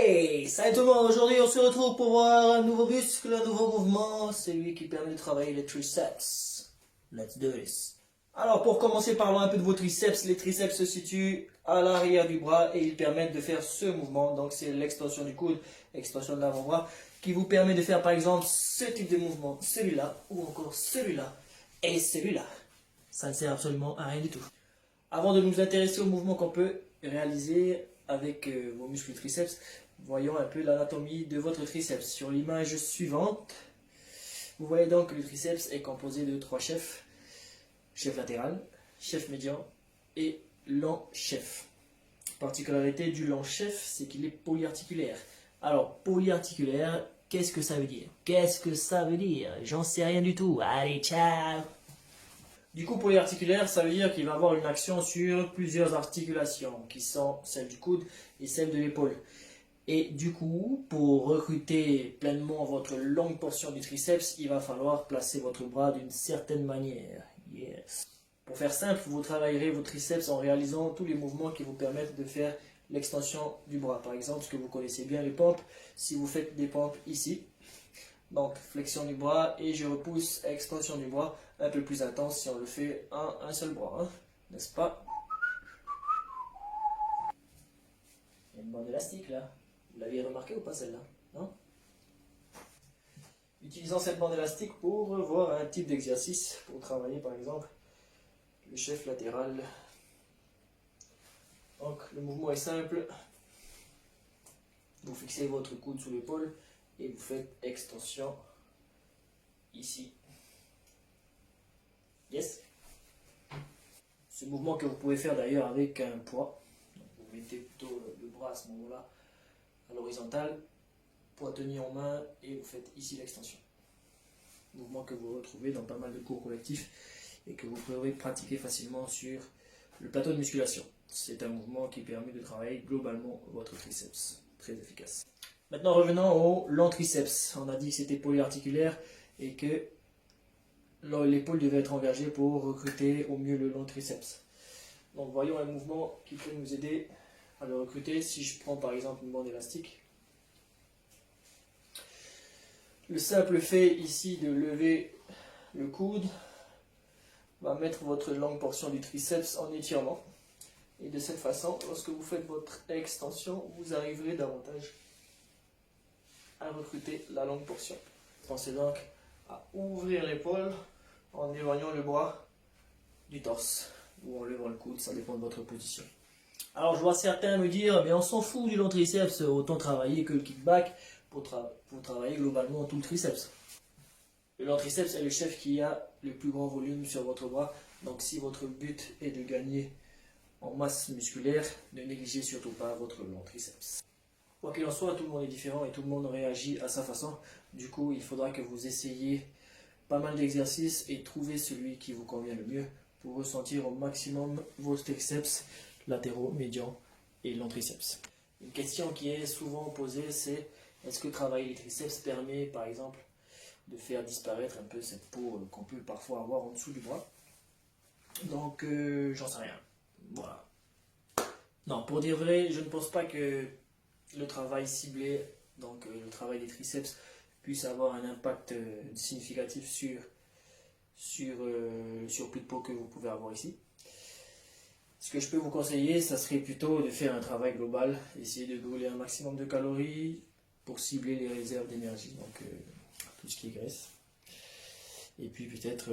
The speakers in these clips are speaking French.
Hey, salut tout le monde, aujourd'hui on se retrouve pour voir un nouveau muscle, un nouveau mouvement, celui qui permet de travailler les triceps. Let's do this. Alors pour commencer, parlons un peu de vos triceps. Les triceps se situent à l'arrière du bras et ils permettent de faire ce mouvement. Donc c'est l'extension du coude, extension de l'avant-bras, qui vous permet de faire par exemple ce type de mouvement, celui-là, ou encore celui-là, et celui-là. Ça ne sert absolument à rien du tout. Avant de nous intéresser au mouvement qu'on peut réaliser avec vos muscles triceps, voyons un peu l'anatomie de votre triceps. Sur l'image suivante, vous voyez donc que le triceps est composé de trois chefs. Chef latéral, chef médian et long chef. Particularité du long chef, c'est qu'il est polyarticulaire. Alors, polyarticulaire, qu'est-ce que ça veut dire? Qu'est-ce que ça veut dire? J'en sais rien du tout. Allez, ciao! Du coup, polyarticulaire, ça veut dire qu'il va avoir une action sur plusieurs articulations, qui sont celles du coude et celles de l'épaule. Et du coup, pour recruter pleinement votre longue portion du triceps, il va falloir placer votre bras d'une certaine manière. Yes. Pour faire simple, vous travaillerez vos triceps en réalisant tous les mouvements qui vous permettent de faire l'extension du bras. Par exemple, ce que vous connaissez bien, les pompes. Si vous faites des pompes ici, donc flexion du bras et je repousse, extension du bras, un peu plus intense si on le fait en un seul bras, hein, n'est-ce pas? Il y a une bande élastique là. Vous l'aviez remarqué ou pas celle-là? Non? Utilisons cette bande élastique pour voir un type d'exercice, pour travailler par exemple le chef latéral. Donc le mouvement est simple. Vous fixez votre coude sous l'épaule et vous faites extension ici. Yes. Ce mouvement que vous pouvez faire d'ailleurs avec un poids. Donc vous mettez plutôt le bras à ce moment-là à l'horizontale, poids tenu en main et vous faites ici l'extension. Mouvement que vous retrouvez dans pas mal de cours collectifs et que vous pourrez pratiquer facilement sur le plateau de musculation. C'est un mouvement qui permet de travailler globalement votre triceps. Très efficace. Maintenant revenons au long triceps. On a dit que c'était polyarticulaire et que l'épaule devait être engagée pour recruter au mieux le long triceps. Donc voyons un mouvement qui peut nous aider à le recruter. Si je prends par exemple une bande élastique, le simple fait ici de lever le coude va mettre votre longue portion du triceps en étirement. Et de cette façon, lorsque vous faites votre extension, vous arriverez davantage à recruter la longue portion. Pensez donc à ouvrir l'épaule en éloignant le bras du torse ou en levant le coude, ça dépend de votre position. Alors je vois certains me dire, mais on s'en fout du long triceps, autant travailler que le kickback pour travailler globalement tout le triceps. Le long triceps est le chef qui a le plus grand volume sur votre bras, donc si votre but est de gagner en masse musculaire, ne négligez surtout pas votre long triceps. Quoi qu'il en soit, tout le monde est différent et tout le monde réagit à sa façon. Du coup, il faudra que vous essayiez pas mal d'exercices et trouver celui qui vous convient le mieux pour ressentir au maximum vos triceps latéraux, médians et long triceps. Une question qui est souvent posée, c'est est-ce que travailler les triceps permet par exemple de faire disparaître un peu cette peau qu'on peut parfois avoir en dessous du bras? Donc j'en sais rien. Voilà. Non, pour dire vrai, je ne pense pas que le travail ciblé, donc le travail des triceps, puisse avoir un impact significatif sur le surplus de peau que vous pouvez avoir ici. Ce que je peux vous conseiller, ça serait plutôt de faire un travail global, essayer de brûler un maximum de calories pour cibler les réserves d'énergie, donc tout ce qui est graisse. Et puis peut-être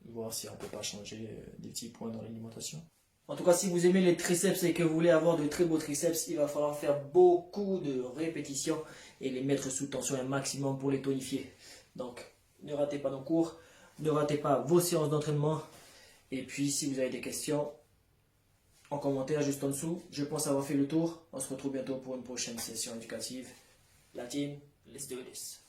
voir si on ne peut pas changer des petits points dans l'alimentation. En tout cas, si vous aimez les triceps et que vous voulez avoir de très beaux triceps, il va falloir faire beaucoup de répétitions et les mettre sous tension un maximum pour les tonifier. Donc, ne ratez pas nos cours, ne ratez pas vos séances d'entraînement. Et puis, si vous avez des questions, en commentaire juste en dessous. Je pense avoir fait le tour. On se retrouve bientôt pour une prochaine session éducative. La team, let's do this.